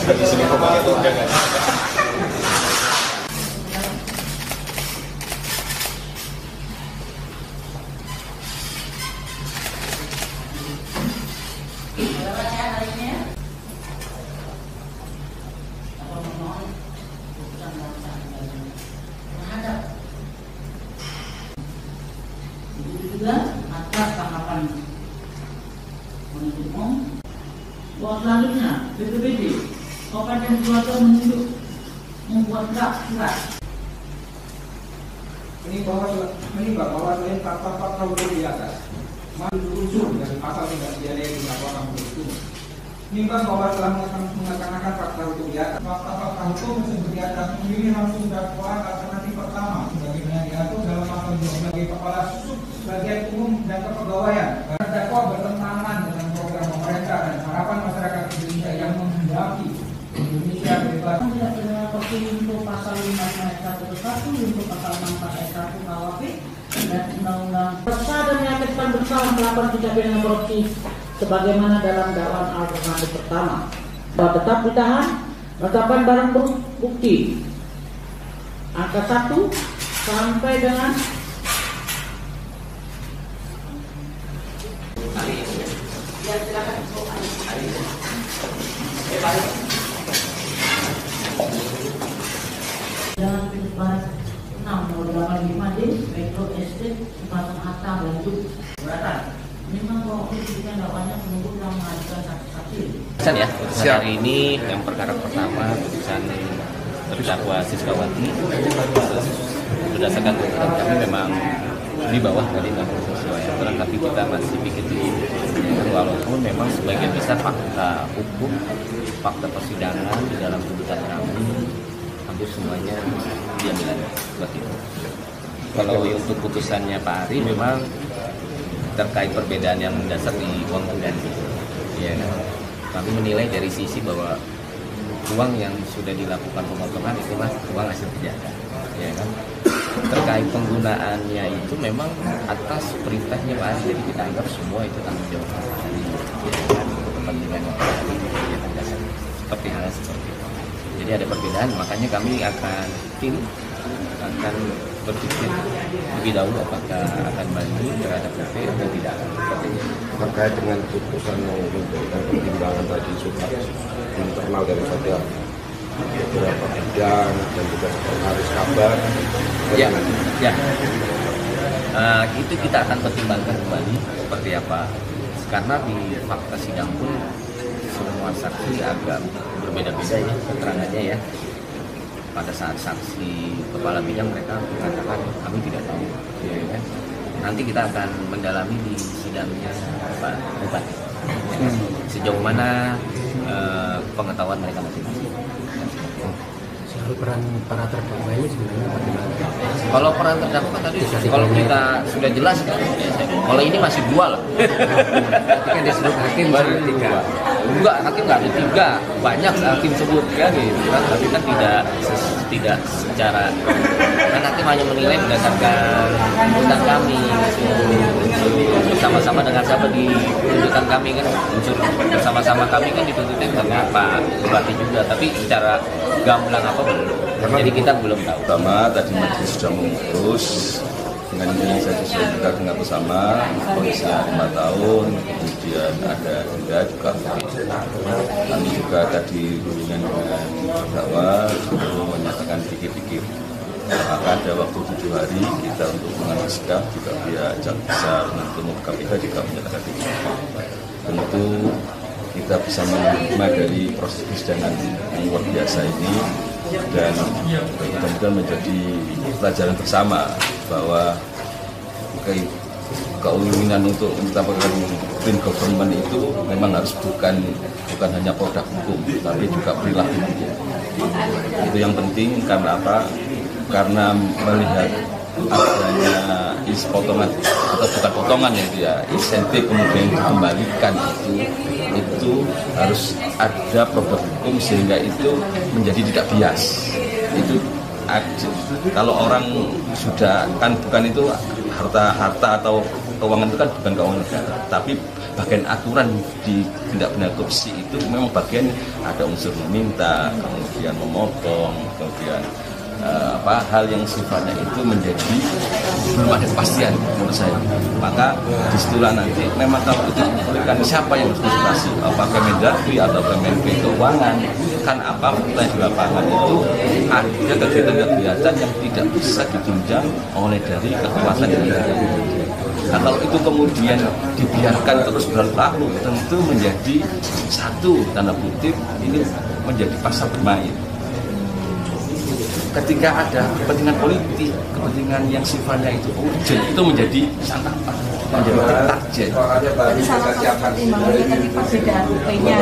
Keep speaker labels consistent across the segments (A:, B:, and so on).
A: Di sini pemakai undangan.
B: Juga atas tanggapan penuntut umum bahwa selanjutnya BPBD Kabupaten Sidoarjo menunjuk membuat surat
C: menimbang bahwa selain fakta-fakta hukum di atas masih unsur dari pasal tindak pidana yang dilakukan itu. Menimbang bahwa telah melaksanakan fakta hukum di atas, fakta-fakta hukum tersebut di atas memilih langsung dakwaan alternatif pertama sebagaimana diatur dalam pasal 2 sebagai kepala susuk bagian umum dan kepegawaian. Terdakwa bertentangan dengan program pemerintah dan harapan masyarakat Indonesia yang menghendaki Indonesia bebas.
B: Tidak terima kopi untuk pasal 5 ayat 1 untuk pasal 64 ayat 1 KUHP dan undang-undang bersalah dan menyatakan bersalah melakukan tindak pidana korupsi sebagaimana dalam dakwaan alternatif pertama. Bahwa tetap ditahan, menetapkan barang bukti angka 1 sampai dengan Jalan Pintu Barat 6 nomor 85D Metro Estate Soekarno Hatta Bandung Selatan. Memang bahwa penyidikan dakwaannya menunggu yang mengajukan saksi-saksi.
D: Ya, hari ini yang perkara pertama putusan terdakwa Siskawati berdasarkan tuntutan kami memang di bawah tadi memang sesuai aturan, tapi kita masih bikin dulu walaupun memang sebagian besar fakta hukum, fakta persidangan di dalam tuntutan kami hampir semuanya diambil seperti itu. Kalau untuk putusannya Pak Ari memang terkait perbedaan yang mendasar di uang pengganti, ya kan? Kami menilai dari sisi bahwa uang yang sudah dilakukan pemotongan itu mas uang hasil kejahatan, ya kan? Terkait penggunaannya itu memang atas perintahnya Pak Ari, jadi kita anggap semua itu tanggung jawab Pak Ari, ya kan? Untuk kepentingan Pak Ari, kegiatan dasar seperti hal seperti itu. Jadi ada perbedaan, makanya kami akan berpikir lebih dahulu apakah akan banding terhadap PP atau tidak.
E: Terkait dengan putusan yang memberikan pertimbangan tadi sudah internal dari saja beberapa bidang dan juga sekretaris kabar.
D: Ya. Itu kita akan pertimbangkan kembali seperti apa. Karena di fakta sidang pun semua saksi agak berbeda-beda ya keterangannya ya. Pada saat saksi kepala bidang mereka mengatakan kami tidak tahu, ya kan? Nanti kita akan mendalami di sidangnya Pak Bupati. Sejauh mana pengetahuan mereka masing-masing.
F: Soal peran para terdakwa ini sebenarnya bagaimana?
D: Kalau peran terdakwa kan tadi kalau kita sudah jelas kan, kalau ini masih 2 lah.
F: Kan disebut hakim baru 3.
D: Enggak, hakim nggak ada 3, banyak hakim sebut kan gitu kan, tapi kan tidak secara kan hakim hanya menilai berdasarkan tuntutan kami, bersama-sama dengan siapa di tuntutan kami kan, unsur bersama-sama kami kan dituntutnya dengan Pak Bupati juga, tapi secara gamblang apa belum, jadi kita belum tahu.
A: Pertama tadi majelis sudah memutus dengan ini saya sudah dengar bersama ponisnya 5 tahun, kemudian ada denda juga. Kami juga tadi hubungan dengan terdakwa menyatakan pikir-pikir. Maka ada waktu 7 hari kita untuk mengambil sikap, juga pihak jaksa penuntut umum KPK juga menyatakan pikir. Tentu kita bisa menerima dari proses persidangan yang luar biasa ini dan mudah-mudahan menjadi pelajaran bersama bahwa keinginan untuk mendapatkan green government itu memang harus bukan hanya produk hukum, tapi juga perilaku hukum. Itu yang penting. Karena apa? Karena melihat adanya potongan atau bukan potongan ya, insentif kemudian dikembalikan itu harus ada produk hukum sehingga itu menjadi tidak bias. Itu kalau orang sudah kan bukan itu harta atau keuangan itu kan bukan keuangan negara, tapi bagian aturan di tindak pidana korupsi itu memang bagian ada unsur meminta, kemudian memotong, kemudian hal yang sifatnya itu menjadi belum ada kepastian menurut saya. Maka disitulah nanti memang kalau itu diberikan siapa yang harus dikurasi, apakah Kemendagri atau Kemenko Keuangan. Kan apa fakta di lapangan itu ada kegiatan-kegiatan yang tidak bisa ditunjang oleh dari kekuasaan yang ada. Nah, kalau itu kemudian dibiarkan terus berlaku, tentu menjadi satu tanda kutip ini menjadi pasar bermain. Ketika ada kepentingan politik, kepentingan yang sifatnya itu urgent, itu menjadi santapan, menjadi target.
G: Jadi salah satu pertimbangannya tadi Pak beda UP-nya.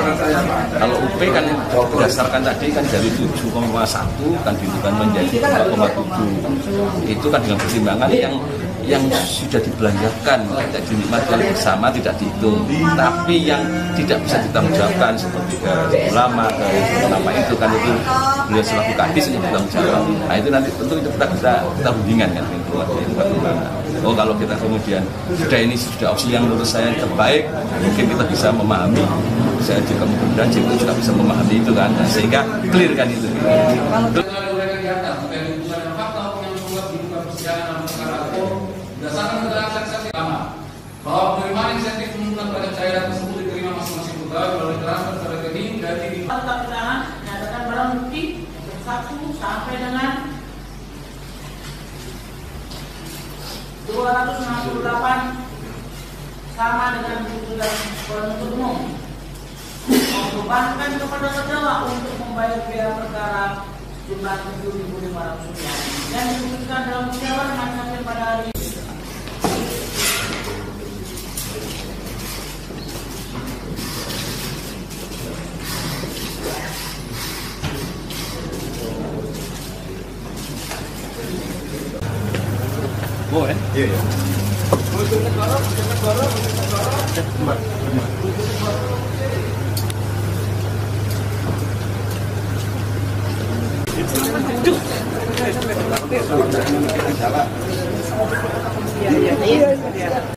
A: Kalau UP kan berdasarkan tadi kan dari 7,1 kan dibutuhkan menjadi 4,7. Itu kan dengan pertimbangan yang sudah dibelanjakan, tidak dinikmatkan bersama, tidak dihitung. Tapi yang tidak bisa ditanggungjawabkan seperti ke ulama itu kan itu beliau selaku kadis yang bertanggung jawab. Nah itu nanti tentu itu kita hubungan kan bagaimana. Oh kalau kita kemudian sudah opsi yang menurut saya terbaik, mungkin kita bisa memahami. Saya juga mudah-mudahan JPU juga bisa memahami itu kan, nah, sehingga clear kan itu.
H: Berdasarkan keterangan saksi pertama bahwa penerimaan insentif pengumpulan pajak cairan tersebut diterima masing-masing pegawai melalui transfer ke rekening dari
B: Pertanyaan menyatakan barang bukti 1 sampai dengan 268 sama dengan tuntutan penuntut umum membebankan kepada terdakwa untuk membayar biaya perkara jumlah 7.500 rupiah dan disebutkan dalam persidangan majelis pada hari
A: boleh? Iya.
G: Iya.